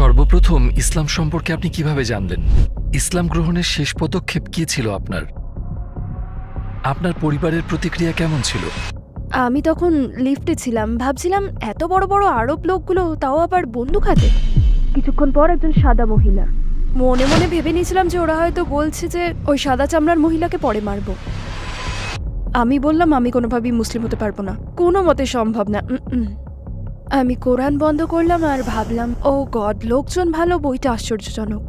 সর্বপ্রথম ইসলাম সম্পর্কে আপনি কিভাবে জানলেন? ইসলাম গ্রহণের শেষ পদক্ষেপ কি ছিল আপনার? আপনার পরিবারের প্রতিক্রিয়া কেমন ছিল? আমি তখন লিফটে ছিলাম, ভাবছিলাম এত বড় বড় আরব লোকগুলো, তাও আবার বন্দুক হাতে। কিছুক্ষণ পর একজন সাদা মহিলা। মনে মনে ভেবে নিয়েছিলাম যে ওরা হয়তো বলছে যে ওই সাদা চামড়ার মহিলাকে পরে মারবো। আমি বললাম আমি কোনোভাবেই মুসলিম হতে পারবো না, কোনো মতে সম্ভব না। আমি কোরআন বন্ধ করলাম আর ভাবলাম, ও গড, লোকজন ভালো, বইটা আশ্চর্যজনক।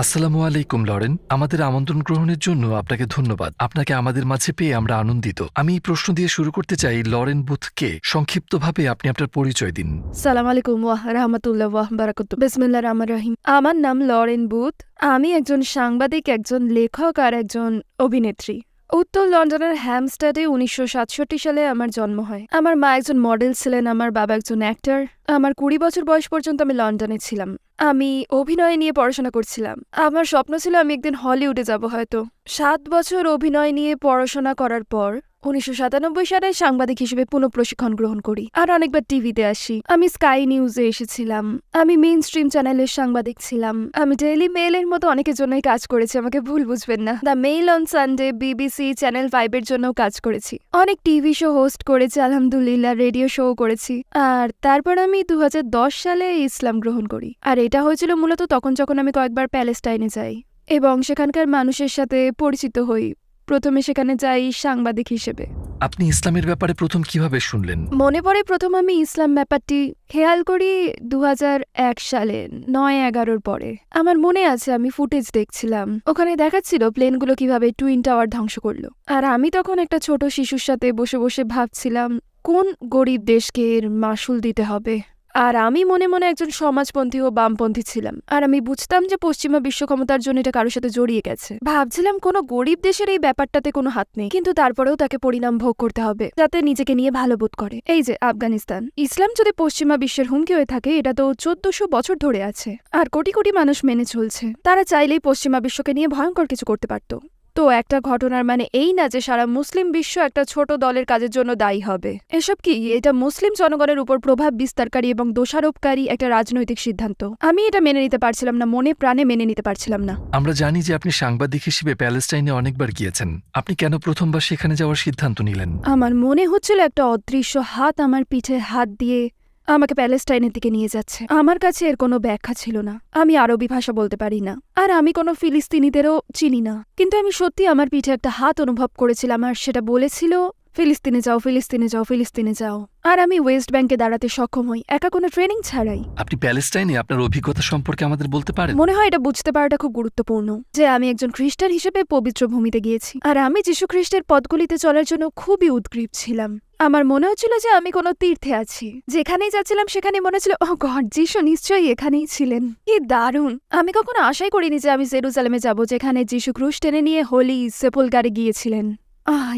আসসালামু আলাইকুম লরেন, আমাদের আমন্ত্রণ গ্রহণের জন্য আপনাকে ধন্যবাদ। আপনাকে আমাদের মাঝে পেয়ে আমরা আনন্দিত। আমি এই প্রশ্ন দিয়ে শুরু করতে চাই, লরেন বুথ কে? সংক্ষিপ্তভাবে আপনি আপনার পরিচয় দিন। সালাম আলাইকুম ওয়াহ রাহমাতুল্লাহ ওয়াহ বারাকাতুহু। বিসমিল্লাহির রহমানির রহিম। আমার নাম লরেন বুথ। আমি একজন সাংবাদিক, একজন লেখক আর একজন অভিনেত্রী। উত্তর লন্ডনের হ্যামস্টেডে 1967 সালে আমার জন্ম হয়। আমার মা একজন মডেল ছিলেন, আমার বাবা একজন অ্যাক্টর। আমার 20 বছর বয়স পর্যন্ত আমি লন্ডনে ছিলাম। আমি অভিনয় নিয়ে পড়াশোনা করছিলাম। আমার স্বপ্ন ছিল আমি একদিন হলিউডে যাব হয়তো। 7 বছর অভিনয় নিয়ে পড়াশোনা করার পর 1997 সালে সাংবাদিক হিসেবে পুনঃপ্রশিক্ষণ গ্রহণ করি আর অনেকবার টিভিতে আসি। আমি স্কাই নিউজে এসেছিলাম, আমি মেইন স্ট্রিম চ্যানেলের সাংবাদিক ছিলাম, আমি ডেইলি মেইলের মতো অনেকের জন্যই কাজ করেছি, আমাকে ভুল বুঝবেন না। The mail on Sunday, BBC, channel 5 এর জন্যও কাজ করেছি। অনেক টিভি শো হোস্ট করেছি, আলহামদুলিল্লাহ, রেডিও শো করেছি। আর তারপর আমি 2010 সালে ইসলাম গ্রহণ করি। আর এটা হয়েছিল মূলত তখন যখন আমি কয়েকবার প্যালেস্টাইনে যাই এবং সেখানকার মানুষের সাথে পরিচিত হই। প্রথমে সেখানে যাই সাংবাদিক হিসেবে। আপনি ইসলামের ব্যাপারে প্রথম কিভাবে শুনলেন? মনে পড়ে প্রথম আমি ইসলাম ব্যাপারটি খেয়াল করি 2001 সালে 9/11-র পরে। আমার মনে আছে আমি ফুটেজ দেখছিলাম, ওখানে দেখাচ্ছিল প্লেনগুলো কিভাবে টুইন টাওয়ার ধ্বংস করলো। আর আমি তখন একটা ছোট শিশুর সাথে বসে বসে ভাবছিলাম কোন গরিব দেশকে এর মাসুল দিতে হবে। আর আমি মনে মনে একজন সমাজপন্থী ও বামপন্থী ছিলাম, আর আমি বুঝতাম যে পশ্চিমা বিশ্ব ক্ষমতার জন্য এটা কারোর সাথে জড়িয়ে গেছে। ভাবছিলাম কোনো গরিব দেশের এই ব্যাপারটাতে কোনো হাত নেই, কিন্তু তারপরেও তাকে পরিণাম ভোগ করতে হবে যাতে নিজেকে নিয়ে ভালো বোধ করে। এই যে আফগানিস্তান, ইসলাম যদি পশ্চিমা বিশ্বের হুমকি হয়ে থাকে, এটা তো 1400 বছর ধরে আছে আর কোটি কোটি মানুষ মেনে চলছে। তারা চাইলেই পশ্চিমা বিশ্বকে নিয়ে ভয়ঙ্কর কিছু করতে পারত। তো একটা ঘটনার মানে এই না যে সারা মুসলিম বিশ্ব একটা ছোট দলের কাজের জন্য দায়ী হবে। এসব কি, এটা মুসলিম জনগণের উপর প্রভাব বিস্তারকারী এবং দোষারোপকারী একটা রাজনৈতিক সিদ্ধান্ত। আমি এটা মেনে নিতে পারছিলাম না, মনে প্রাণে মেনে নিতে পারছিলাম না। আমরা জানি যে আপনি সাংবাদিক হিসেবে প্যালেস্টাইনে অনেকবার গিয়েছেন। আপনি কেন প্রথমবার সেখানে যাওয়ার সিদ্ধান্ত নিলেন? আমার মনে হচ্ছিল একটা অদৃশ্য হাত আমার পিঠে হাত দিয়ে আমাকে প্যালেস্টাইনের দিকে নিয়ে যাচ্ছে। আমার কাছে এর কোনো ব্যাখ্যা ছিল না। আমি আরবি ভাষা বলতে পারি না, আর আমি কোনো ফিলিস্তিনিদেরও চিনি না, কিন্তু আমি সত্যি আমার পিঠে একটা হাত অনুভব করেছিলাম, আর সেটা বলেছিল ফিলিস্তিনে যাও, ফিলিস্তিনে যাও, ফিলিস্তিনে যাও। আর আমি ওয়েস্ট ব্যাংকে দাঁড়াতে সক্ষম হই, একা কোনো ট্রেনিং ছাড়াই। আপনি প্যালেস্টাইনে আপনার অভিজ্ঞতা সম্পর্কে আমাদের বলতে পারেন? মনে হয় এটা বুঝতে পারাটা খুব গুরুত্বপূর্ণ যে আমি একজন খ্রিস্টান হিসেবে পবিত্র ভূমিতে গিয়েছি, আর আমি যীশু খ্রিস্টের পথগুলিতে চলার জন্য খুবই উদগ্রীব ছিলাম। আমার মনে হচ্ছিল যে আমি কোনো তীর্থে আছি। যেখানেই যাচ্ছিলাম সেখানে মনে হচ্ছিল, ও গড, যীশু নিশ্চয়ই এখানেই ছিলেন। কি দারুণ! আমি কখনো আশাই করিনি যে আমি জেরুজালেমে যাব, যেখানে যীশু ক্রুশ টেনে নিয়ে হোলি সেপুলকারে গিয়েছিলেন।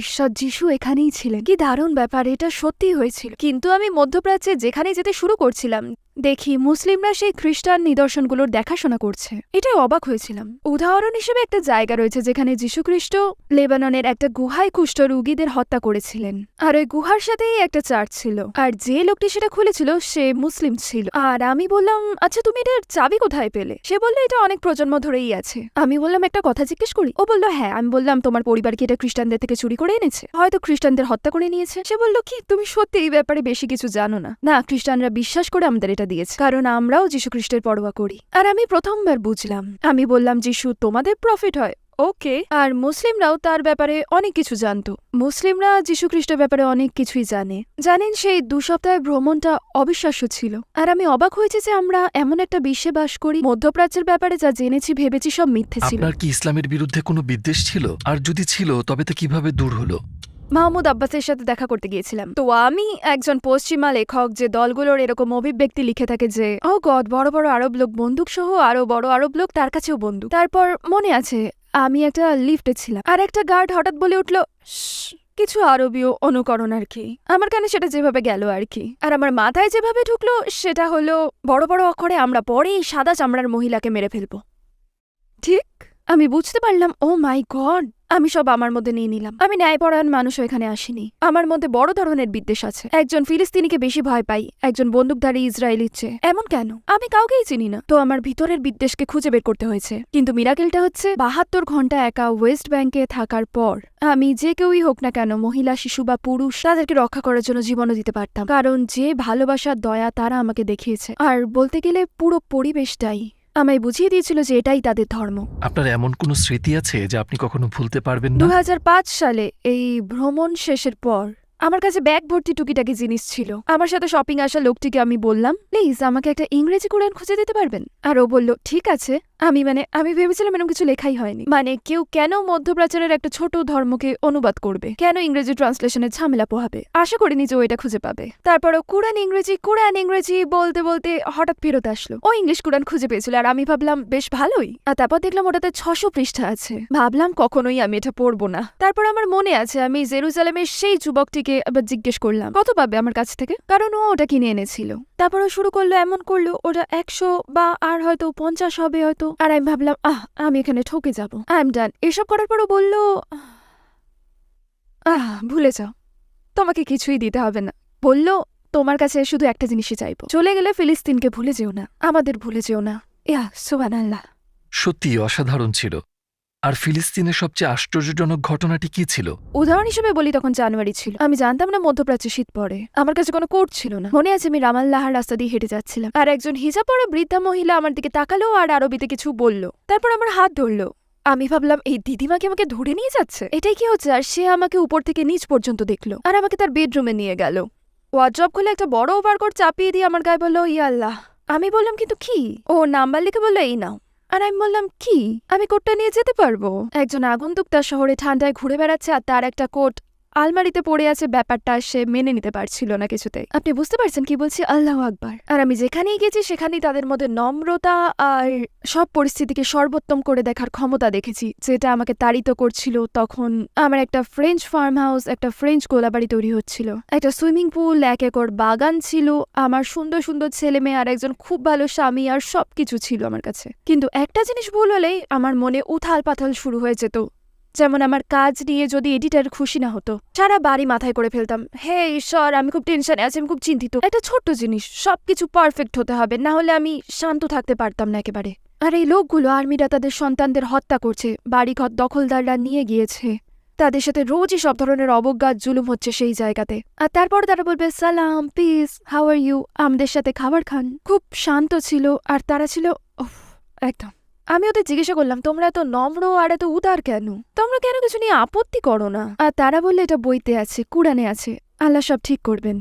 ঈশ্বর, যীশু এখানেই ছিলেন। কি দারুণ ব্যাপার, এটা সত্যি হয়েছিল। কিন্তু আমি মধ্যপ্রাচ্যে যেখানে যেতে শুরু করছিলাম, দেখি মুসলিমরা সেই খ্রিস্টান নিদর্শনগুলোর দেখাশোনা করছে। এটাই অবাক হয়েছিলাম। উদাহরণ হিসেবে একটা জায়গা রয়েছে যেখানে যীশুখ্রিস্ট লেবাননের একটা গুহায় কুষ্ঠ রোগীদের হত্যা করেছিলেন, আর ওই গুহার সাথেই একটা চার্চ ছিল, আর যে লোকটি সেটা খুলেছিল সে মুসলিম ছিল। আর আমি বললাম, আচ্ছা তুমি এটার চাবি কোথায় পেলে? সে বললো এটা অনেক প্রজন্ম ধরেই আছে। আমি বললাম একটা কথা জিজ্ঞেস করি? ও বললো হ্যাঁ। আমি বললাম তোমার পরিবার কি এটা খ্রিস্টানদের থেকে চুরি করে এনেছে? হয়তো খ্রিস্টানদের হত্যা করে নিয়েছে। সে বললো কি, তুমি সত্যি এই ব্যাপারে বেশি কিছু জানো না। না, খ্রিস্টানরা বিশ্বাস করে আমাদের এটা দিয়েছে, কারণ আমরাও যীশু খ্রিস্টের পরোয়া করি। আর আমি প্রথমবার বুঝলাম। আমি বললাম, যীশু তোমাদের প্রফেট হয়, ওকে। আর মুসলিমরাও তার ব্যাপারে অনেক কিছু জানতো। মুসলিমরা যীশু খ্রিস্টের ব্যাপারে অনেক কিছুই জানেন। সেই 2 সপ্তাহের ভ্রমণটা অবিশ্বাস্য ছিল। আর আমি অবাক হয়েছি যে আমরা এমন একটা বিশ্বে বাস করি, মধ্যপ্রাচ্যের ব্যাপারে যা জেনেছি ভেবেছি সব মিথ্যে ছিল। আপনার কি ইসলামের বিরুদ্ধে কোনো বিদ্বেষ ছিল? আর যদি ছিল, তবে তা কিভাবে দূর হলো? মাহমুদ আব্বাসের সাথে দেখা করতে গিয়েছিলাম। তো আমি একজন পশ্চিমা লেখক যে দলগুলোর এরকম অভিব্যক্তি লিখে থাকে যে ও গড, বড় বড় আরব লোক বন্দুক সহ, আরো বড় আরব লোক, তার কাছেও বন্দুক। তারপর মনে আছে আমি একটা লিফটে ছিলাম, আর একটা গার্ড হঠাৎ বলে উঠল কিছু আরবীয় অনুকরণ আর কি। আমার কানে সেটা যেভাবে গেল আর কি, আর আমার মাথায় যেভাবে ঢুকলো সেটা হলো বড় বড় অক্ষরে আমরা পরেই সাদা চামড়ার মহিলাকে মেরে ফেলবো। ঠিক আমি বুঝতে পারলাম, ও মাই গড, আমি সব আমার মধ্যে নিয়ে নিলাম। আমি ন্যায়পরায়ণ মানুষও এখানে আসিনি। আমার মধ্যে বড় ধরনের বিদ্বেষ আছে। একজন ফিলিস্তিনিকে বেশি ভয় পাই একজন বন্দুকধারী ইসরায়েলির চেয়ে। এমন কেন? আমি কাউকেই চিনি না। তো আমার ভিতরের বিদ্বেষকে খুঁজে বের করতে হয়েছে। কিন্তু মিরাকেলটা হচ্ছে 72 ঘন্টা একা ওয়েস্ট ব্যাংকে থাকার পর আমি যে কেউই হোক না কেন, মহিলা, শিশু বা পুরুষ, তাদেরকে রক্ষা করার জন্য জীবনও দিতে পারতাম। কারণ যে ভালোবাসার দয়া তারা আমাকে দেখিয়েছে, আর বলতে গেলে পুরো পরিবেশটাই আমায় বুঝিয়ে দিয়েছিল যে এটাই তাদের ধর্ম। আপনার এমন কোনো স্মৃতি আছে যা আপনি কখনো ভুলতে পারবেন না? 2005 সালে এই ভ্রমণ শেষের পর আমার কাছে ব্যাগ ভর্তি টুকিটাকি জিনিস ছিল। আমার সাথে শপিং আসা লোকটিকে আমি বললাম, প্লিজ আমাকে একটা ইংরেজি কোরআন খুঁজে দিতে পারবেন? আর ও বলল, ঠিক আছে। আমি ভেবেছিলাম এরকম কিছু লেখাই হয়নি। কেউ কেন মধ্যপ্রাচ্যের একটা ছোট ধর্মকে অনুবাদ করবে, কেন ইংরেজি ট্রান্সলেশনের ঝামেলা পোহাবে। আশা করিনি যে ও এটা খুঁজে পাবে। তারপরও কোরআন ইংরেজি বলতে বলতে হঠাৎ ফেরত আসলো। ও ইংলিশ কোরআন খুঁজে পেয়েছিল, আর আমি ভাবলাম বেশ ভালোই। আর তারপর দেখলাম ওটাতে 600 পৃষ্ঠা আছে। ভাবলাম কখনোই আমি এটা পড়বো না। তারপর আমার মনে আছে আমি জেরুজালেমের সেই যুবকটিকে আবার জিজ্ঞেস করলাম কত পাবে আমার কাছ থেকে, কারণ ও ওটা কিনে এনেছিল। তারপর ও শুরু করলো এমন করলো ওটা 100 বা আর হয়তো 50 হবে হয়তো। আর আমি ভাবলাম আমি এখানে ঠকে যাবো, আই এম ডান। এসব করার পরও বললো, ভুলে যাও, তোমাকে কিছুই দিতে হবে না। বললো, তোমার কাছে শুধু একটা জিনিসই চাইবো, চলে গেলে ফিলিস্তিনকে ভুলে যেও না, আমাদের ভুলে যেও না। সুবহানাল্লাহ। সত্যি অসাধারণ ছিল। আর ফিলিস্তিনের সবচেয়ে আশ্চর্যজনক ঘটনাটি কি ছিল? উদাহরণ হিসেবে বলি, তখন জানুয়ারি ছিল। আমি জানতাম না মধ্যপ্রাচ্যে শীত পড়ে। আমার কাছে কোনো কোট ছিল না। মনে আছে আমি রামাল্লাহার রাস্তা দিয়ে হেঁটে যাচ্ছিলাম, আর একজন হিজাব পরা বৃদ্ধা মহিলা আমার দিকে তাকালো আর আরবিতে কিছু বলল। তারপর আমার হাত ধরলো। আমি ভাবলাম এই দিদিমাকে আমাকে ধরে নিয়ে যাচ্ছে, এটাই কি হচ্ছে? আর সে আমাকে উপর থেকে নিচ পর্যন্ত দেখলো আর আমাকে তার বেডরুমে নিয়ে গেল। ওয়ার্ড্রপ খুলে একটা বড় ওভারকোট চাপিয়ে দিয়ে আমার গায়ে বললো, ইয়া আল্লাহ। আমি বললাম, কিন্তু কি? ও নাম্বার লিখে বললো, এই নাও। আর আমি বললাম, কি? আমি কোটটা নিয়ে যেতে পারবো? একজন আগন্তুক তার শহরে ঠান্ডায় ঘুরে বেড়াচ্ছে, আর তার একটা কোট আলমারিতে পড়ে আছে। ব্যাপারটা সে মেনে নিতে পারছিল না কিছুতে। আপনি বুঝতে পারছেন কি বলছি? আল্লাহু আকবার। আর আমি যেখানেই গেছি সেখানেই তাদের মধ্যে নম্রতা আর সব পরিস্থিতিকে সর্বোত্তম করে দেখার ক্ষমতা দেখেছি, যেটা আমাকে তাড়িত করছিল। তখন আমার একটা ফ্রেঞ্চ ফার্ম হাউস, একটা ফ্রেঞ্চ গোলাবাড়ি তৈরি হচ্ছিল, একটা সুইমিং পুল, 1 একর বাগান ছিল, আমার সুন্দর সুন্দর ছেলে মেয়ে, আর একজন খুব ভালো স্বামী, আর সবকিছু ছিল আমার কাছে। কিন্তু একটা জিনিস ভুল হলেই আমার মনে উথাল পাথাল শুরু হয়ে যেত। যেমন আমার কাজ নিয়ে যদি এডিটার খুশি না হতো, সারা বাড়ি মাথায় করে ফেলতাম। হে ঈশ্বর, আমি খুব টেনশনে আছি, আমি খুব চিন্তিত। একটা ছোট্ট জিনিস, সবকিছু পারফেক্ট হতে হবে, না হলে আমি শান্ত থাকতে পারতাম না একেবারে। আর এই লোকগুলো, আর্মিরা তাদের সন্তানদের হত্যা করছে, বাড়িঘর দখলদাররা নিয়ে গিয়েছে, তাদের সাথে রোজই সব ধরনের অবজ্ঞা জুলুম হচ্ছে সেই জায়গাতে। আর তারপর তারা বলবে, সালাম, পিস, হাউ আর ইউ, আমাদের সাথে খাবার খান। খুব শান্ত ছিল, আর তারা ছিল একদম। আমি ওদের জিজ্ঞাসা করলাম, তোমরা এত নম্র আর এত উদার কেন? তোমরা কেন কিছু নিয়ে আপত্তি করো না? আর তারা বললে, এটা বইতে আছে, কুরআনে আছে, আল্লাহ সব ঠিক করবেন।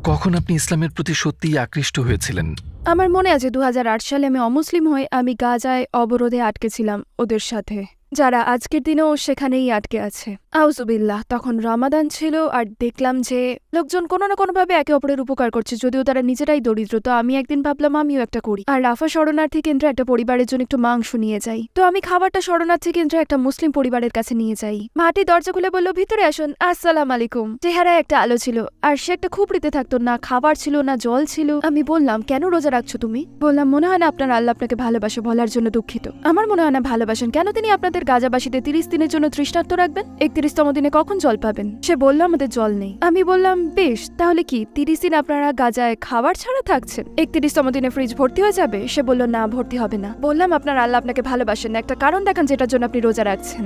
কখন আপনি ইসলামের প্রতি সত্যিই আকৃষ্ট হয়েছিলেন? আমার মনে আছে 2008 সালে আমি অমুসলিম হয়ে আমি গাজায় অবরোধে আটকেছিলাম ওদের সাথে, যারা আজকের দিনেও সেখানেই আটকে আছে। আউযুবিল্লাহ। তখন রমাদান ছিল, আর দেখলাম যে লোকজন কোনো না কোনোভাবে একে অপরের উপকার করছে, যদিও তারা নিজেরাই দরিদ্র। তো আমি একদিন ভাবলাম আমিও একটা করি, আর রাফা শরণার্থী কেন্দ্রে একটা পরিবারের জন্য একটু মাংস নিয়ে যাই। তো আমি খাবারটা শরণার্থী কেন্দ্রে একটা মুসলিম পরিবারের কাছে নিয়ে যাই। মাটি দরজা খুলে বলল, ভিতরে আসুন, আসসালাম আলাইকুম। চেহারায় একটা আলো ছিল, আর সে একটা খুপড়িতে থাকতো, না খাবার ছিল না জল ছিল। আমি বললাম, কেন রোজা রাখছো তুমি? বললাম, মনে হয় না আপনার আল্লাহ আপনাকে ভালোবাসে, বলার জন্য দুঃখিত। আমার মনে হয় না ভালোবাসেন। কেন তিনি আপনাদের গাজাবাসীদের 30 দিনের জন্য তৃষ্ণার্ত রাখবেন? 31তম দিনে কখন জল পাবেন? সে বলল, আমাদের জল নেই। আমি বললাম, বেশ, তাহলে কি 30 দিন আপনারা গাজায় খাবার ছাড়া থাকছেন? 31তম দিনে ফ্রিজ ভর্তি হয়ে যাবে? সে বলল, না, ভর্তি হবে না। বললাম, আপনার আল্লাহ আপনাকে ভালোবাসেন, একটা কারণ দেখান যেটার জন্য আপনি রোজা রাখছেন।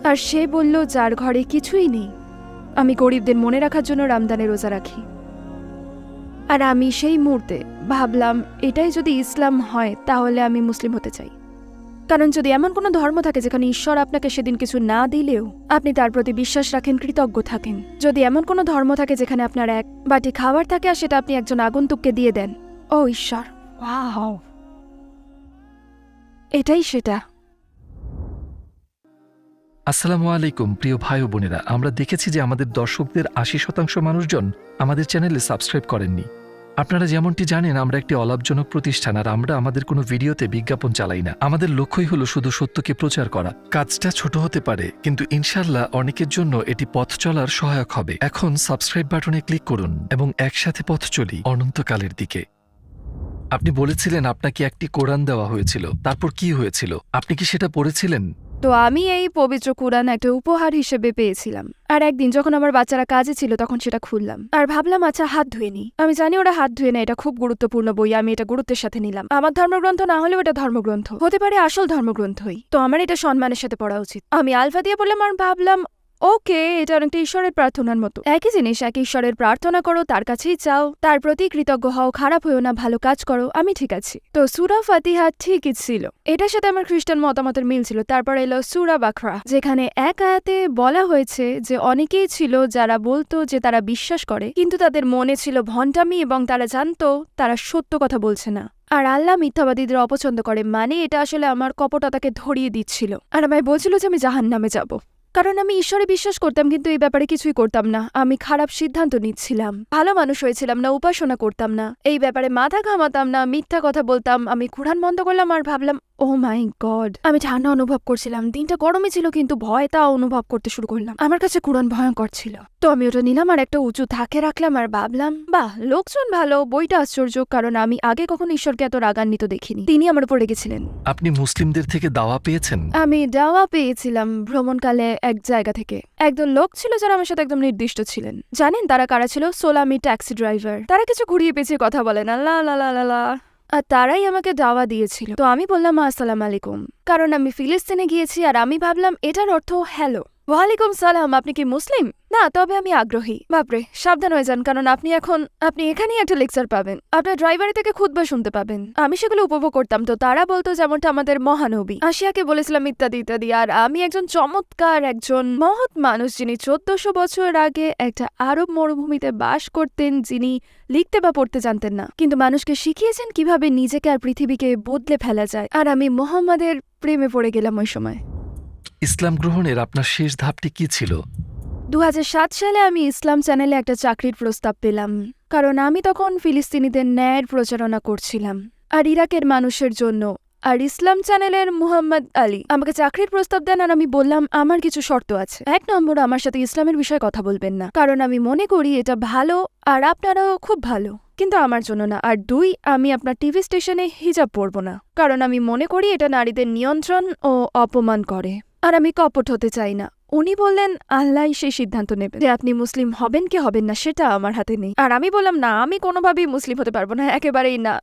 আর সে বলল, যার ঘরে কিছুই নেই। আমি গরিবদের মনে রাখার জন্য রমজানে রোজা রাখি। আর আমি সেই মুহূর্তে ভাবলাম, এটাই যদি ইসলাম হয় তাহলে আমি মুসলিম হতে চাই। কারণ যদি এমন কোনো ধর্ম থাকে যেখানে ঈশ্বর আপনাকে সেদিন কিছু না দিলেও আপনি তার প্রতি বিশ্বাস রাখেন, কৃতজ্ঞ থাকেন, যদি এমন কোনো ধর্ম থাকে যেখানে আপনার এক বাটি খাবার থাকে আর সেটা আপনি একজন আগন্তুককে দিয়ে দেন, ও ঈশ্বর, ওয়াও, এটাই সেটা। আসসালামু আলাইকুম প্রিয় ভাই ও বোনেরা, আমরা দেখেছি যে আমাদের দর্শকদের 80% মানুষজন আমাদের চ্যানেলে সাবস্ক্রাইব করেননি। আপনারা যেমনটি জানেন, আমরা একটি অলাভজনক প্রতিষ্ঠান, আর আমরা আমাদের কোনো ভিডিওতে বিজ্ঞাপন চালাই না। আমাদের লক্ষ্যই হলো শুধু সত্যকে প্রচার করা। কাজটা ছোট হতে পারে, কিন্তু ইনশাল্লাহ অনেকের জন্য এটি পথ চলার সহায়ক হবে। এখন সাবস্ক্রাইব বাটনে ক্লিক করুন এবং একসাথে পথ চলি অনন্তকালের দিকে। আপনি বলেছিলেন আপনাকে একটি কোরআন দেওয়া হয়েছিল, তারপর কি হয়েছিল? আপনি কি সেটা পড়েছিলেন? তো আমি এই পবিত্র কুরআন একটা উপহার হিসেবে পেয়েছিলাম। আর একদিন যখন আমার বাচ্চারা কাজে ছিল তখন সেটা খুললাম আর ভাবলাম আচ্ছা হাত ধুয়ে নি। আমি জানি ওরা হাত ধুয়ে না, এটা খুব গুরুত্বপূর্ণ বই, আমি এটা গুরুত্বের সাথে নিলাম। আমার ধর্মগ্রন্থ না হলেও এটা ধর্মগ্রন্থ হতে পারে, আসল ধর্মগ্রন্থই, তো আমার এটা সম্মানের সাথে পড়া উচিত। আমি আলফা দিয়ে বললাম আর ভাবলাম ওকে, এটা অনেকটা ঈশ্বরের প্রার্থনার মতো। একই জিনিস, এক ঈশ্বরের প্রার্থনা করো, তার কাছেই চাও, তার প্রতি কৃতজ্ঞ হও, খারাপ হয়েও না, ভালো কাজ করো, আমি ঠিক আছি। তো সূরা ফাতিহা ঠিকই ছিল, এটার সাথে আমার খ্রিস্টান মতামতের মিল ছিল। তারপর এলো সূরা বাকরা, যেখানে এক আয়াতে বলা হয়েছে যে অনেকেই ছিল যারা বলতো যে তারা বিশ্বাস করে, কিন্তু তাদের মনে ছিল ভণ্ডামি এবং তারা জানতো তারা সত্য কথা বলছে না। আর আল্লাহ মিথ্যাবাদীদের অপছন্দ করে, মানে এটা আসলে আমার কপটতাকে ধরিয়ে দিচ্ছিল। আর আমায় বলছিল যে আমি জাহান্নামে যাব, কারণ আমি ঈশ্বরে বিশ্বাস করতাম কিন্তু এই ব্যাপারে কিছুই করতাম না। আমি খারাপ সিদ্ধান্ত নিচ্ছিলাম, ভালো মানুষ হয়েছিলাম না, উপাসনা করতাম না, এই ব্যাপারে মাথা ঘামাতাম না, মিথ্যা কথা বলতাম। আমি কুরআন বন্ধ করলাম আর ভাবলাম ও মাই গড, আমি ঠান্ডা অনুভব করছিলাম, দিনটা গরমে ছিল কিন্তু ভয় তা অনুভব করতে শুরু করলাম। আমার কাছে কুরআন ভয়ঙ্কর ছিল, তো আমি ওটা নিলাম আর একটা উঁচু থাকে রাখলাম আর ভাবলাম বাহ, লোকজন ভালো, বইটা আশ্চর্য, কারণ আমি আগে কখনো ঈশ্বরকে এত রাগান্বিত দেখিনি। তিনি আমার উপর রেগেছিলেন। আপনি মুসলিমদের থেকে দাওয়া পেয়েছেন? আমি দাওয়া পেয়েছিলাম ভ্রমণকালে এক জায়গা থেকে। একদল লোক ছিল যারা আমার সাথে একদম নির্দিষ্ট ছিলেন। জানেন তারা কারা ছিল? সোলামি ট্যাক্সি ড্রাইভার। তারা কিছু ঘুরিয়ে পেঁচিয়ে কথা বলে না, লা লা লা লা লা। আর তারাই আমাকে দাওয়া দিয়েছিল। তো আমি বললাম আসসালাম আলাইকুম, কারণ আমি ফিলিস্তিনে গিয়েছি আর আমি ভাবলাম এটার অর্থ হ্যালো। ওয়ালাইকুম সালাম, আপনি কি মুসলিম? না, তবে আমি আগ্রহী। বাপরে, সাবধান হয়ে যান, কারণ আপনি এখানেই একটা লেকচার পাবেন, আপনার ড্রাইভারি থেকে খুতবা শুনতে পাবেন। আমি সেগুলো উপভোগ করতাম। তো তারা বলতো যেমনটা আমাদের মহানবী আসিয়াকে বলেছিলাম ইত্যাদি ইত্যাদি। আর আমি একজন চমৎকার, একজন মহৎ মানুষ যিনি 1400 বছর আগে একটা আরব মরুভূমিতে বাস করতেন, যিনি লিখতে বা পড়তে জানতেন না, কিন্তু মানুষকে শিখিয়েছেন কিভাবে নিজেকে আর পৃথিবীকে বদলে ফেলা যায়। আর আমি মোহাম্মদের প্রেমে পড়ে গেলাম ওই সময়। ইসলাম গ্রহণের আপনার শেষ ধাপটি কি ছিল? 2007 সালে আমি ইসলাম চ্যানেলে একটা চাকরির প্রস্তাব পেলাম, কারণ আমি তখন ফিলিস্তিনিদের ন্যায়ের প্রচারণা করছিলাম আর ইরাকের মানুষের জন্য। আর ইসলাম চ্যানেলের মুহাম্মদ আলী আমাকে চাকরির প্রস্তাব দেন আর আমি বললাম আমার কিছু শর্ত আছে। 1 নম্বর, আমার সাথে ইসলামের বিষয়ে কথা বলবেন না, কারণ আমি মনে করি এটা ভালো আর আপনারাও খুব ভালো, কিন্তু আমার জন্য না। আর 2, আমি আপনার টিভি স্টেশনে হিজাব পরব না, কারণ আমি মনে করি এটা নারীদের নিয়ন্ত্রণ ও অপমান করে, আর আমি কপট হতে চাই না। উনি বললেন আল্লাহই সেই সিদ্ধান্ত নেবেন যে আপনি মুসলিম হবেন কি হবেন না, সেটা আমার হাতে নেই। আর আমি বললাম না, আমি কোনোভাবেই মুসলিম হতে পারবো না, একেবারেই না।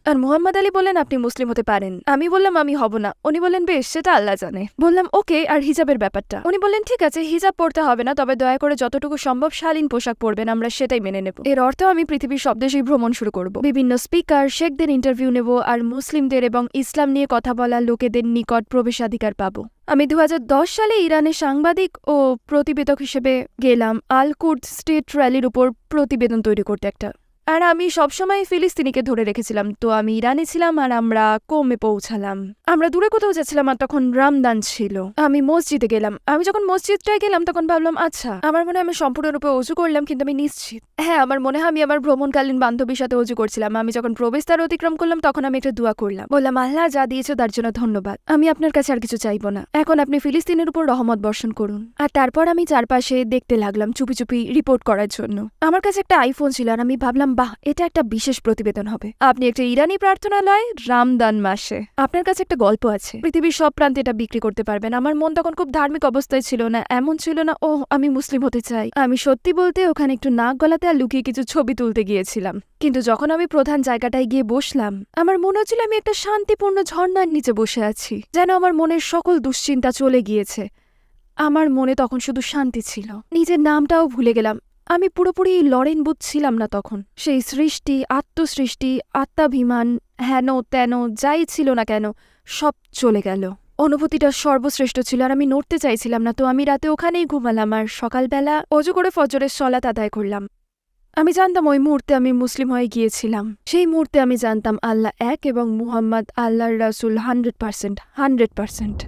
আর মুহাম্মদ আলী বললেন আপনি মুসলিম হতে পারেন। আমি বললাম আমি হব না। উনি বললেন বেশ, সেটা আল্লাহ জানে। বললাম ওকে, আর হিজাবের ব্যাপারটা? উনি বললেন ঠিক আছে, হিজাব পড়তে হবে না, তবে দয়া করে যতটুকু সম্ভব শালীন পোশাক পরবেন, আমরা সেটাই মেনে নেব। এর অর্থ আমি পৃথিবীর সব দেশেই ভ্রমণ শুরু করব, বিভিন্ন স্পিকার শেখদের ইন্টারভিউ নেব আর মুসলিমদের এবং ইসলাম নিয়ে কথা বলা লোকেদের নিকট প্রবেশাধিকার পাবো। আমি 2010 সালে ইরানের সাংবাদিক ও প্রতিবেদক হিসেবে গেলাম আল কুর্দ স্টেট র্যালির উপর প্রতিবেদন তৈরি করতে একটা। আর আমি সবসময় ফিলিস্তিনিকে ধরে রেখেছিলাম। তো আমি ইরানে ছিলাম আর আমরা কোমে পৌঁছালাম। আমরা দূরে কোথাও যাচ্ছিলাম আর তখন রমদান ছিল। আমি মসজিদে গেলাম। আমি যখন মসজিদটায় গেলাম তখন ভাবলাম আচ্ছা, আমার মনে হয় আমি সম্পূর্ণরূপে অজু করলাম, কিন্তু আমি নিশ্চিত, হ্যাঁ আমার মনে হয় আমি আমার ভ্রমণকালীন বান্ধবীর সাথে অজু করছিলাম। আমি যখন প্রবেশদ্বার অতিক্রম করলাম তখন আমি একটা দোয়া করলাম, বললাম আল্লাহ যা দিয়েছো তার জন্য ধন্যবাদ, আমি আপনার কাছে আর কিছু চাইবো না, এখন আপনি ফিলিস্তিনের উপর রহমত বর্ষণ করুন। আর তারপর আমি চারপাশে দেখতে লাগলাম চুপি চুপি রিপোর্ট করার জন্য। আমার কাছে একটা আইফোন ছিল আর আমি ভাবলাম বাহ, এটা একটা বিশেষ প্রতিবেদন হবে। আপনি একটা ইরানি প্রার্থনালয় রামদান মাসে, আপনার কাছে একটা গল্প আছে, পৃথিবীর সব প্রান্তে এটা বিক্রি করতে পারবেন। আমার মন তখন খুব ধার্মিক অবস্থায় ছিল না, এমন ছিল না ও আমি মুসলিম হতে চাই। আমি সত্যি বলতে ওখানে একটু নাক গলাতে আর লুকিয়ে কিছু ছবি তুলতে গিয়েছিলাম, কিন্তু যখন আমি প্রধান জায়গাটায় গিয়ে বসলাম আমার মনে হচ্ছিল আমি একটা শান্তিপূর্ণ ঝর্ণার নিচে বসে আছি, যেন আমার মনের সকল দুশ্চিন্তা চলে গিয়েছে। আমার মনে তখন শুধু শান্তি ছিল, নিজের নামটাও ভুলে গেলাম। আমি পুরোপুরি লরেন বুথ ছিলাম না তখন। সেই সৃষ্টি, আত্মসৃষ্টি, আত্মাভিমান, হেন তেন যাই ছিল না কেন সব চলে গেল। অনুভূতিটা সর্বশ্রেষ্ঠ ছিল আর আমি নড়তে চাইছিলাম না। তো আমি রাতে ওখানেই ঘুমালাম আর সকালবেলা অজু করে ফজরের সলাত আদায় করলাম। আমি জানতাম ওই মুহূর্তে আমি মুসলিম হয়ে গিয়েছিলাম। সেই মুহূর্তে আমি জানতাম আল্লাহ এক এবং মুহাম্মদ আল্লাহর রাসূল 100%।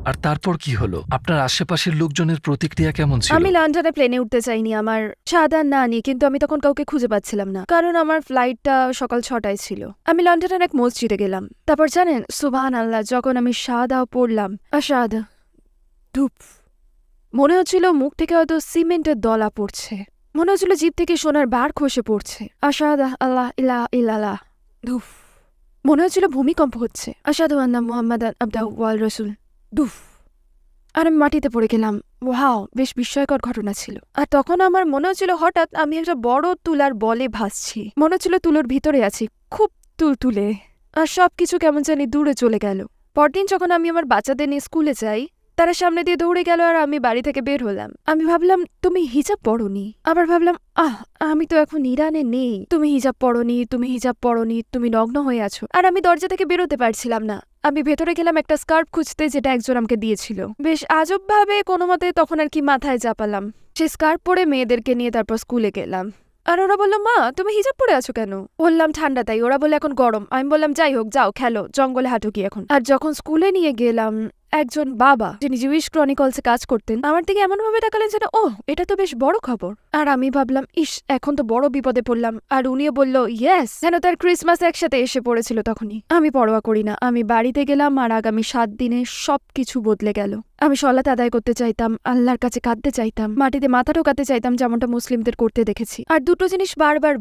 আর তারপর কি হলো? আপনার আশেপাশের লোকজনের প্রতিক্রিয়া কেমন ছিল? আমি লন্ডনে প্লেনে উঠতে চাইনি আমার সাদা না নিয়ে, কিন্তু আমি তখন কাউকে খুঁজে পাচ্ছিলাম না, কারণ আমার ফ্লাইটটা সকাল 6টায় ছিল। আমি লন্ডনের এক মসজিদে গেলাম। তারপর জানেন সুবহানাল্লাহ, যখন আমি শাহাদা পড়লাম, আশহাদু, ধূপ, মনে হচ্ছিল মুখ থেকে হয়তো সিমেন্টের দলা পড়ছে, মনে হচ্ছিল জিভ থেকে সোনার বার খসে পড়ছে। আশহাদু আল্লাহ ইলাহা ইল্লাল্লাহ, ধূপ, মনে হচ্ছিল ভূমিকম্প হচ্ছে। আশহাদু আন্না মুহাম্মাদান আবদুহু ওয়া রাসূলুহু, ধূপ, আর আমি মাটিতে পড়ে গেলাম। ওয়াও, বেশ বিস্ময়কর ঘটনা ছিল। আর তখন আমার মনে হচ্ছিল হঠাৎ আমি একটা বড় তুলার বলে ভাসছি। মনে হচ্ছিল তুলোর ভিতরে আছি, খুব তুলতুলে। আর সবকিছু কেমন জানি দূরে চলে গেল। পরদিন যখন আমি আমার বাচ্চাদের নিয়ে স্কুলে যাই, তারা সামনে দিয়ে দৌড়ে গেল আর আমি বাড়ি থেকে বের হলাম। আমি ভাবলাম তুমি হিজাব পরোনি। আবার ভাবলাম আমি তো এখন ইরানে নেই। তুমি হিজাব পরোনি, তুমি হিজাব পরোনি, তুমি নগ্ন হয়ে আছো। আর আমি দরজা থেকে বেরোতে পারছিলাম না। আমি ভেতরে গেলাম একটা স্কার্ফ খুঁজতে, যেটা একজন আমাকে দিয়েছিল। বেশ আজব ভাবে কোনো মতে তখন আর কি মাথায় চাপালাম। সেই স্কার্ফ পরে মেয়েদেরকে নিয়ে তারপর স্কুলে গেলাম। আর ওরা বলল, মা তুমি হিজাব পরে আছো কেন? বললাম ঠান্ডা তাই। ওরা বললে এখন গরম। আমি বললাম যাই হোক, যাও খেলো, জঙ্গলে হাঁটো কি এখন। আর যখন স্কুলে নিয়ে গেলাম, একজন বাবা যিনি জুইশ ক্রনিকলসে কাজ করতেন আমার দিকে এমন ভাবে তাকালেন যেন এটা তো বেশ বড় খবর। আর আমি ভাবলাম ইস, এখন তো বড় বিপদে পড়লাম। আর উনিও বলল ইয়েস, যেন তার ক্রিসমাস একসাথে এসে পড়েছিল তখনই। আমি পরোয়া করি না, আমি বাড়িতে গেলাম। আর আগামী 7 দিনে সবকিছু বদলে গেল। আমি সলাত আদায় করতে চাইতাম, আল্লাহর কাছে কাঁদতে চাইতাম, মাটিতে মাথা ঢোকাতে চাইতাম, যেমনটা মুসলিমদের করতে দেখেছি। আর দুটো জিনিস বারবার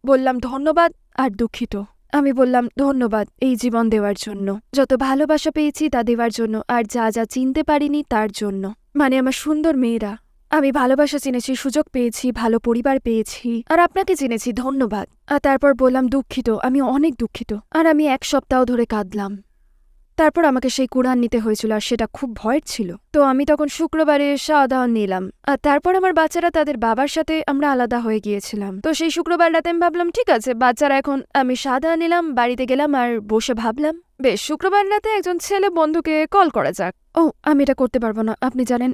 বললাম ধন্যবাদ আর দুঃখিত। আমি বললাম ধন্যবাদ এই জীবন দেওয়ার জন্য, যত ভালোবাসা পেয়েছি তা দেওয়ার জন্য, আর যা যা চিনতে পারিনি তার জন্য। মানে আমার সুন্দর মেয়েরা, আমি ভালোবাসা চিনেছি, সুযোগ পেয়েছি, ভালো পরিবার পেয়েছি, আর আপনাকে চিনেছি, ধন্যবাদ। আর তারপর বললাম দুঃখিত, আমি অনেক দুঃখিত। আর আমি 1 সপ্তাহ ধরে কাঁদলাম। তারপর আমাকে সেই কুরআন নিতে হয়েছিল, আর সেটা খুব ভয়ের ছিল। তো আমি তখন শুক্রবারে শাহাদাহ নিলাম। আর তারপর আমার বাচ্চারা তাদের বাবার সাথে আমরা আলাদা হয়ে গিয়েছিলাম। তো সেই শুক্রবার রাতে আমি ভাবলাম ঠিক আছে বাচ্চারা, এখন আমি শাহাদাহ নিলাম, বাড়িতে গেলাম আর বসে ভাবলাম বেশ শুক্রবার রাতে একজন ছেলে বন্ধুকে কল করা যাক। আমি এটা করতে পারবো না, আপনি জানেন।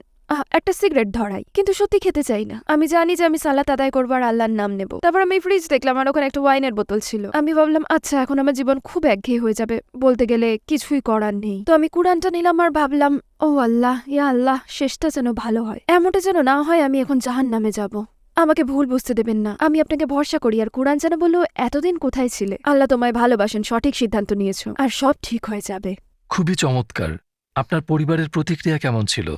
একটা সিগারেট ধরাই, কিন্তু সত্যি খেতে চাই না। আমি জানি যে আমি সালাত আদায় করবো আর আল্লাহর নাম নেব। তারপর আমি ফ্রিজ দেখলাম আর ওখানে একটা ওয়াইনের বোতল ছিল। আমি ভাবলাম আচ্ছা, এখন আমার জীবন খুব একঘেয়ে হয়ে যাবে, বলতে গেলে কিছুই করার নেই। তো আমি কুরআনটা নিলাম আর ভাবলাম আল্লাহ, ইয়া আল্লাহ, শেষটা যেন ভালো হয়, এমনটা যেন না হয় আমি এখন জাহান্নামে যাব। আমাকে ভুল বুঝতে দেবেন না, আমি আপনাকে ভরসা করি। আর কুরআন যেন বলল এতদিন কোথায় ছিলে, আল্লাহ তোমায় ভালোবাসেন, সঠিক সিদ্ধান্ত নিয়েছো, আর সব ঠিক হয়ে যাবে। খুবই চমৎকার। আপনার পরিবারের প্রতিক্রিয়া কেমন ছিল?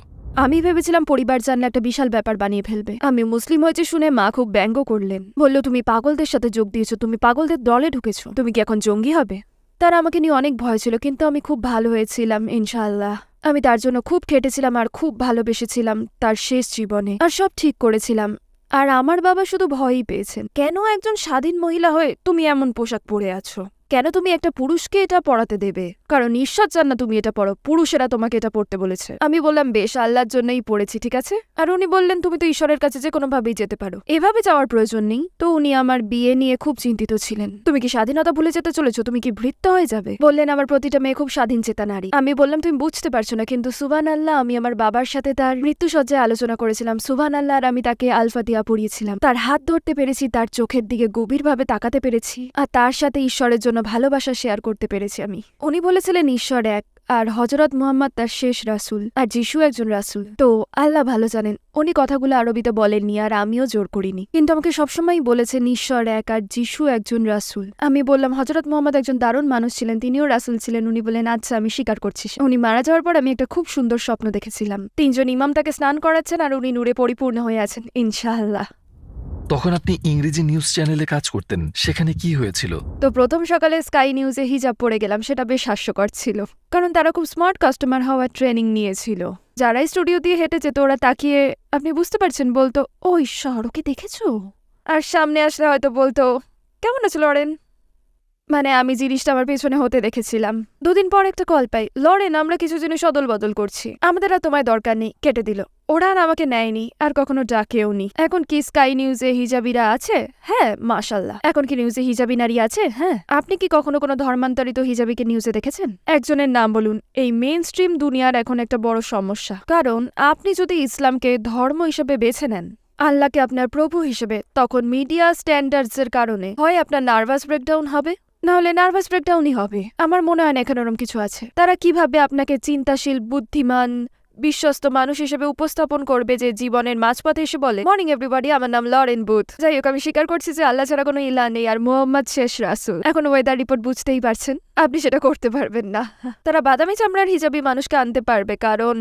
আমি ভেবেছিলাম পরিবার জানলে একটা বিশাল ব্যাপার বানিয়ে ফেলবে। আমি মুসলিম হয়েছে শুনে মা খুব ব্যঙ্গ করলেন, বলল তুমি পাগলদের সাথে যোগ দিয়েছো, তুমি পাগলদের দলে ঢুকেছো, তুমি কি এখন জঙ্গি হবে? তারা আমাকে নিয়ে অনেক ভয় ছিল, কিন্তু আমি খুব ভালো হয়েছিলাম ইনশাআল্লাহ। আমি তার জন্য খুব খেটেছিলাম আর খুব ভালোবেসেছিলাম তার শেষ জীবনে, আর সব ঠিক করেছিলাম। আর আমার বাবা শুধু ভয়ই পেয়েছেন, কেন একজন স্বাধীন মহিলা হয়ে তুমি এমন পোশাক পরে আছো? কেন তুমি একটা পুরুষকে এটা পরাতে দেবে? কারণ ঈশ্বর চান না তুমি এটা পরো, পুরুষেরা তোমাকে এটা পড়তে বলেছে। আমি বললাম বেশ, আল্লাহর জন্যই পড়েছি, ঠিক আছে। আর উনি বললেন তুমি তো ঈশ্বরের কাছে যে কোনোভাবেই যেতে পারো, এভাবে যাওয়ার প্রয়োজন নেই। তো উনি আমার বিয়ে নিয়ে খুব চিন্তিত ছিলেন। তুমি কি স্বাধীনতা ভুলে যেতে চলেছো? তুমি কি ভৃত্য হয়ে যাবে? বললেন আমার প্রতিটা মেয়ে খুব স্বাধীন চেতা নারী। আমি বললাম তুমি বুঝতে পারছো না, কিন্তু সুবহানাল্লাহ, আমি আমার বাবার সাথে তার মৃত্যুসজ্জায় আলোচনা করেছিলাম। সুবহানাল্লাহ, আর আমি তাকে আল ফাতিহা পড়িয়েছিলাম। তার হাত ধরতে পেরেছি, তার চোখের দিকে গভীরভাবে তাকাতে পেরেছি, আর তার সাথে ঈশ্বরের জন্য ভালোবাসা শেয়ার করতে পেরেছি আমি। উনি বলেছিলেন ঈশ্বর এক, আর হযরত মুহাম্মদ তার শেষ রাসূল, আর যিশু একজন রাসূল। তো আল্লাহ ভালো জানেন, উনি কথাগুলো আরবিতে বলেননি আর আমিও জোর করিনি, কিন্তু আমাকে সবসময়ই বলেছেন ঈশ্বর এক আর যিশু একজন রাসূল। আমি বললাম হযরত মুহাম্মদ একজন দারুণ মানুষ ছিলেন, তিনিও রাসূল ছিলেন। উনি বলেন আচ্ছা, আমি স্বীকার করছি। উনি মারা যাওয়ার পর আমি একটা খুব সুন্দর স্বপ্ন দেখেছিলাম, 3 জন ইমাম তাকে স্নান করাচ্ছেন আর উনি নূরে পরিপূর্ণ হয়ে আছেন ইনশাআল্লাহ। তখন আপনি ইংরেজি নিউজ চ্যানেলে কাজ করতেন, সেখানে কি হয়েছিল? তো প্রথম সকালে স্কাই নিউজে হিজাব পরে গেলাম, সেটা বেশ হাস্যকর ছিল, কারণ তারা খুব স্মার্ট কাস্টমার হওয়ার ট্রেনিং নিয়েছিল। যারা স্টুডিও দিয়ে হেঁটে যেত ওরা তাকিয়ে, আপনি বুঝতে পারছেন, বলতো ও ঈশ্বর, ওকে দেখেছো? আর সামনে আসলে হয়তো বলতো কেমন আছে লরেন। মানে আমি জিনিসটা আমার পেছনে হতে দেখেছিলাম। 2 দিন পর একটা কল পাই, লরেন আমরা কিছু জিনিস অদল বদল করছি, আমাদের আর তোমায় দরকার নেই, কেটে দিল। ওরা আর আমাকে নেয়নি আর কখনো ডাকেও নি। এখন কি স্কাই নিউজে হিজাবিরা আছে? হ্যাঁ মাশাল্লাহ। এখন কি নিউজে হিজাবি নারী আছে? হ্যাঁ। আপনি কি কখনো কোনো ধর্মান্তরিত হিজাবিকে নিউজে দেখেছেন? একজনের নাম বলুন। এই মেইন স্ট্রিম দুনিয়ার এখন একটা বড় সমস্যা, কারণ আপনি যদি ইসলামকে ধর্ম হিসেবে বেছে নেন, আল্লাহকে আপনার প্রভু হিসেবে, তখন মিডিয়া স্ট্যান্ডার্ডসের কারণে হয় আপনার নার্ভাস ব্রেকডাউন হবে, নাহলে নার্ভাস ব্রেকডাউনই হবে। আমার মনে হয় না এখানে ওরম কিছু আছে। তারা কিভাবে আপনাকে চিন্তাশীল, বুদ্ধিমান, বিশ্বস্ত মানুষ হিসেবে উপস্থাপন করবে যে জীবনের মাঝপথে এসে বলে মর্নিং এভরিবডি, আমার নাম লরেন বুথ। যাই হোক, আমি স্বীকার করছি যে আল্লাহ ছাড়া কোনো ইলা নেই আর মুহাম্মদ শেষ রাসূল। এখন ওয়েদার রিপোর্ট বুঝতেই পারছেন। আপনি সেটা করতে পারবেন না। তারা বাদামি চামড়ার হিজাবি মানুষকে আনতে পারবে, কারণ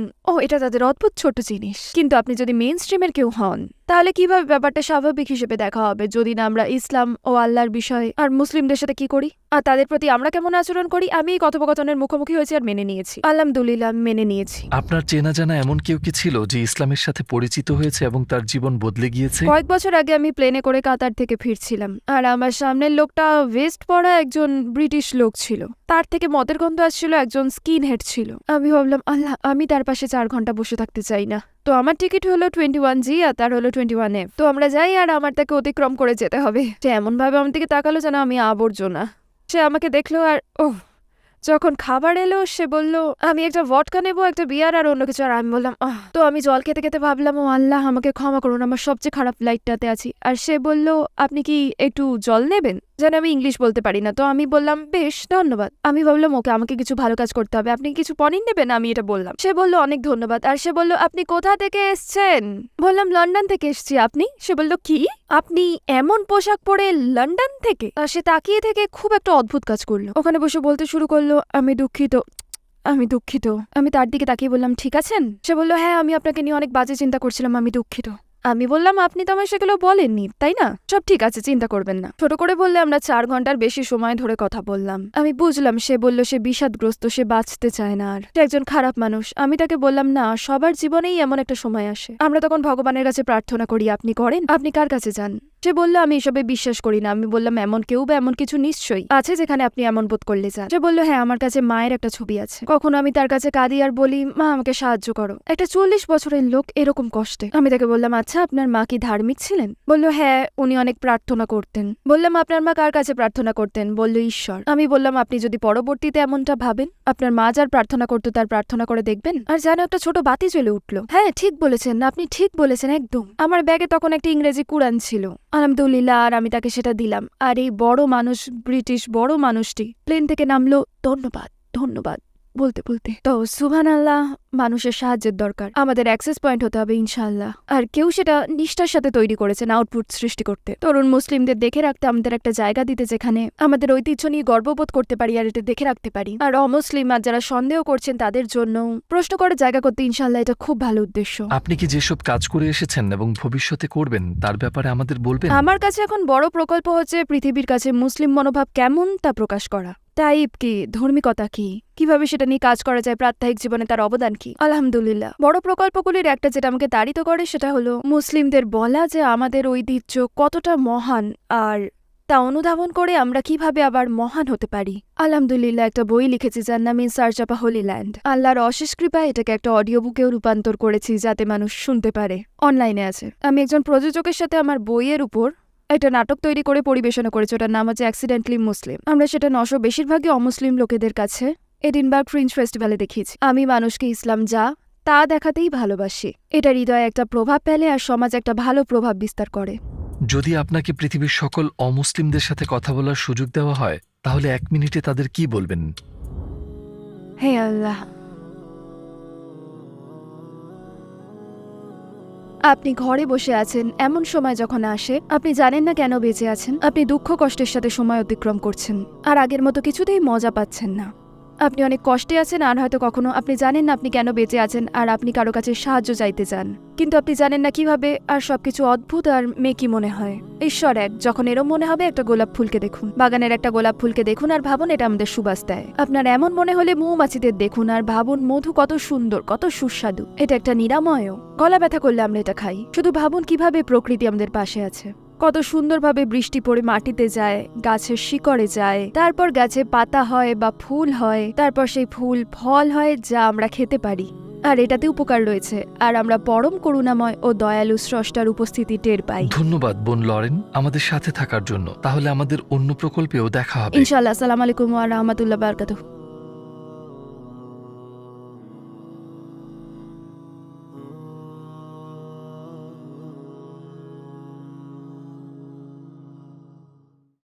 এটা তাদের অদ্ভুত ছোট জিনিস। কিন্তু আপনি যদি মেইন স্ট্রিমের কেউ হন, তাহলে কিভাবে ব্যাপারটা স্বাভাবিক হিসেবে দেখা হবে যদি না আমরা ইসলাম ও আল্লাহর বিষয় আর মুসলিমদের সাথে কি করি আর তাদের প্রতি আমরা কেমন আচরণ করি। আমি এই কথোপকথনের মুখোমুখি হয়েছি আর মেনে নিয়েছি, আলহামদুলিল্লাহ মেনে নিয়েছি। আপনার চেনা জানা এমন কেউ কি ছিল যে ইসলামের সাথে পরিচিত হয়েছে এবং তার জীবন বদলে গিয়েছে? কয়েক বছর আগে আমি প্লেনে করে কাতার থেকে ফিরছিলাম, আর আমার সামনের লোকটা ভেস্ট পরা একজন ব্রিটিশ লোক ছিল। তার থেকে মদের গন্ধ আসছিল, একজন স্কিন হেড ছিল। আমি ভাবলাম, আল্লাহ, আমি তার পাশে 4 ঘন্টা বসে থাকতে চাই না। তো আমার টিকিট হলো 21G আর তার হলো 21F। তো আমরা যাই আর আমার তাকে অতিক্রম করে যেতে হবে। সে এমন ভাবে আমার দিকে তাকালো যেন আমি আবর্জনা। সে আমাকে দেখলো আর যখন খাবার এলো সে বলল, আমি একটা ভডকা নেবো, একটা বিয়ার আর অন্য কিছু। আর আমি বললাম তো আমি জল খেতে খেতে ভাবলাম, ও আল্লাহ আমাকে ক্ষমা করুন, আমার সবচেয়ে খারাপ ফ্লাইটটাতে আছি। আর সে বলল, আপনি কি একটু জল নেবেন? যেন আমি ইংলিশ বলতে পারি না। তো আমি বললাম, বেশ, ধন্যবাদ। আমি ভাবলাম ওকে আমাকে কিছু ভালো কাজ করতে হবে, আপনি কিছু পনির নেবেন? আমি এটা বললাম। সে বলল, অনেক ধন্যবাদ। আর সে বলল, আপনি কোথা থেকে এসছেন? বললাম, লন্ডন থেকে এসছি। আপনি? সে বলল, কি, আপনি এমন পোশাক পরে লন্ডন থেকে? আর সে তাকিয়ে থেকে খুব একটা অদ্ভুত কাজ করলো, ওখানে বসে বলতে শুরু করলো, আমি দুঃখিত, আমি দুঃখিত। আমি তার দিকে তাকিয়ে বললাম, ঠিক আছেন? সে বলল, হ্যাঁ, আমি আপনাকে নিয়ে অনেক বাজে চিন্তা করছিলাম, আমি দুঃখিত। আমি বললাম, আপনি তো আমায় সেগুলো বলেননি, তাই না? সব ঠিক আছে, চিন্তা করবেন না। ছোট করে বললে, আমরা 4 ঘন্টার বেশি সময় ধরে কথা বললাম। আমি বুঝলাম সে বলল সে বিষাদগ্রস্ত, সে বাঁচতে চায় না আর, সে একজন খারাপ মানুষ। আমি তাকে বললাম, না, সবার জীবনেই এমন একটা সময় আসে। আমরা তখন ভগবানের কাছে প্রার্থনা করি, আপনি করেন? আপনি কার কাছে যান? সে বলল, আমি এসবে বিশ্বাস করি না। আমি বললাম, এমন কেউ বা এমন কিছু নিশ্চয়ই আছে যেখানে আপনি এমন বোধ করলে যান। সে বলল, হ্যাঁ, আমার কাছে মায়ের একটা ছবি আছে। কখনো আমি তার কাছে কাঁদি আর বলি, মা, আমাকে সাহায্য করো। একটা 40 বছরের লোক এরকম কষ্টে। আমি তাকে বললাম, আচ্ছা, আপনার মা কি ধার্মিক ছিলেন? বলল, হ্যাঁ, উনি অনেক প্রার্থনা করতেন। বললাম, আপনার মা কার কাছে প্রার্থনা করতেন? বলল, ঈশ্বর। আমি বললাম, আপনি যদি পরবর্তীতে এমনটা ভাবেন, আপনার মা যার প্রার্থনা করতো তার প্রার্থনা করে দেখবেন। আর যেন একটা ছোট বাতি জ্বলে উঠল। হ্যাঁ, ঠিক বলেছেন, আপনি ঠিক বলেছেন একদম। আমার ব্যাগে তখন একটা ইংরেজি কুরআন ছিল, আলহামদুলিল্লাহ। আর আমি তাকে সেটা দিলাম। আর এই বড় মানুষ, ব্রিটিশ বড় মানুষটি প্লেন থেকে নামলো, ধন্যবাদ, ধন্যবাদ বলতে বলতে। তো সুবহানাল্লাহ, মানুষের সাহায্যের দরকার, আমাদের অ্যাক্সেস পয়েন্ট হতে হবে ইনশাআল্লাহ। আর কেউ সেটা নিষ্ঠার সাথে তৈরি করেছেন আউটপুট সৃষ্টি করতে, তরুণ মুসলিমদের দেখে রাখতে, আমাদের একটা জায়গা দিতে যেখানে আমাদের ঐতিহ্য নিয়ে গর্ববোধ করতে পারি আর এটা দেখে রাখতে পারি। আর অমুসলিম আর যারা সন্দেহ করছেন তাদের জন্য প্রশ্ন করার জায়গা করতে ইনশাআল্লাহ, এটা খুব ভালো উদ্দেশ্য। আপনি কি যেসব কাজ করে এসেছেন এবং ভবিষ্যতে করবেন তার ব্যাপারে আমাদের বলবেন? আমার কাছে এখন বড় প্রকল্প হচ্ছে পৃথিবীর কাছে মুসলিম মনোভাব কেমন তা প্রকাশ করা। টাইপ কি, ধার্মিকতা কি, কিভাবে সেটা নিয়ে কাজ করা যায়, প্রাত্যহিক জীবনে তার অবদান কি। আলহামদুলিল্লাহ, বড় প্রকল্পগুলির একটা যেটা আমাকে তাড়িত করে সেটা হলো মুসলিমদের বলা যে আমাদের ঐতিহ্য কতটা মহান, আর তা অনুধাবন করে আমরা কিভাবে আবার মহান হতে পারি। আলহামদুলিল্লাহ, একটা বই লিখেছি যার নাম in search of a Holi land. আল্লাহর অশেষ কৃপায় এটাকে একটা অডিও বুকেও রূপান্তর করেছি যাতে মানুষ শুনতে পারে। অনলাইনে আছে। আমি একজন প্রযোজকের সাথে আমার বইয়ের উপর একটা নাটক তৈরি করে পরিবেশনা করেছে, ওটার নাম হচ্ছে অ্যাক্সিডেন্টলি মুসলিম। আমরা সেটা 900 বেশিরভাগই অমুসলিম লোকেদের কাছে এডিনবার্গ ফ্রিঞ্জ ফেস্টিভ্যালে দেখিয়েছি। আমি মানুষকে ইসলাম যা তা দেখাতেই ভালোবাসি। এটা হৃদয়ে একটা প্রভাব ফেলে আর সমাজে একটা ভালো প্রভাব বিস্তার করে। যদি আপনাকে পৃথিবীর সকল অমুসলিমদের সাথে কথা বলার সুযোগ দেওয়া হয়, তাহলে 1 মিনিটে তাদের কি বলবেন? হে আল্লাহ, আপনি ঘরে বসে আছেন, এমন সময় যখন আসে আপনি জানেন না কেন বেঁচে আছেন, আপনি দুঃখ কষ্টের সাথে সময় অতিক্রম করছেন আর আগের মতো কিছুতেই মজা পাচ্ছেন না। আপনি অনেক কষ্টে আছেন আর হয়তো কখনো আপনি জানেন না আপনি কেন বেঁচে আছেন, আর আপনি কারো কাছে সাহায্য চাইতে চান, কিন্তু আপনি জানেন না কিভাবে, আর সবকিছু অদ্ভুত আর মেকি মনে হয়। ঈশ্বর এক, যখন এরম মনে হবে একটা গোলাপ ফুলকে দেখুন, বাগানের একটা গোলাপ ফুলকে দেখুন আর ভাবুন এটা আমাদের সুবাস দেয়। আপনার এমন মনে হলে মৌমাছিদের দেখুন আর ভাবুন মধু কত সুন্দর, কত সুস্বাদু, এটা একটা নিরাময়ও। গলা ব্যথা করলে আমরা এটা খাই। শুধু ভাবুন কিভাবে প্রকৃতি আমাদের পাশে আছে, কত সুন্দরভাবে বৃষ্টি পড়ে মাটিতে যায়, গাছের শিকড়ে যায়, তারপর গাছে পাতা হয় বা ফুল হয়, তারপর সেই ফুল ফল হয় যা আমরা খেতে পারি। আর এটাতে উপকার রয়েছে, আর আমরা পরম করুণাময় ও দয়ালু স্রষ্টার উপস্থিতি টের পাই। ধন্যবাদ বোন লরেন আমাদের সাথে থাকার জন্য। তাহলে আমাদের অন্য প্রকল্পেও দেখা হবে ইনশাআল্লাহ। আসসালামু আলাইকুম ওয়া রাহমাতুল্লাহি ওয়া বারাকাতুহু।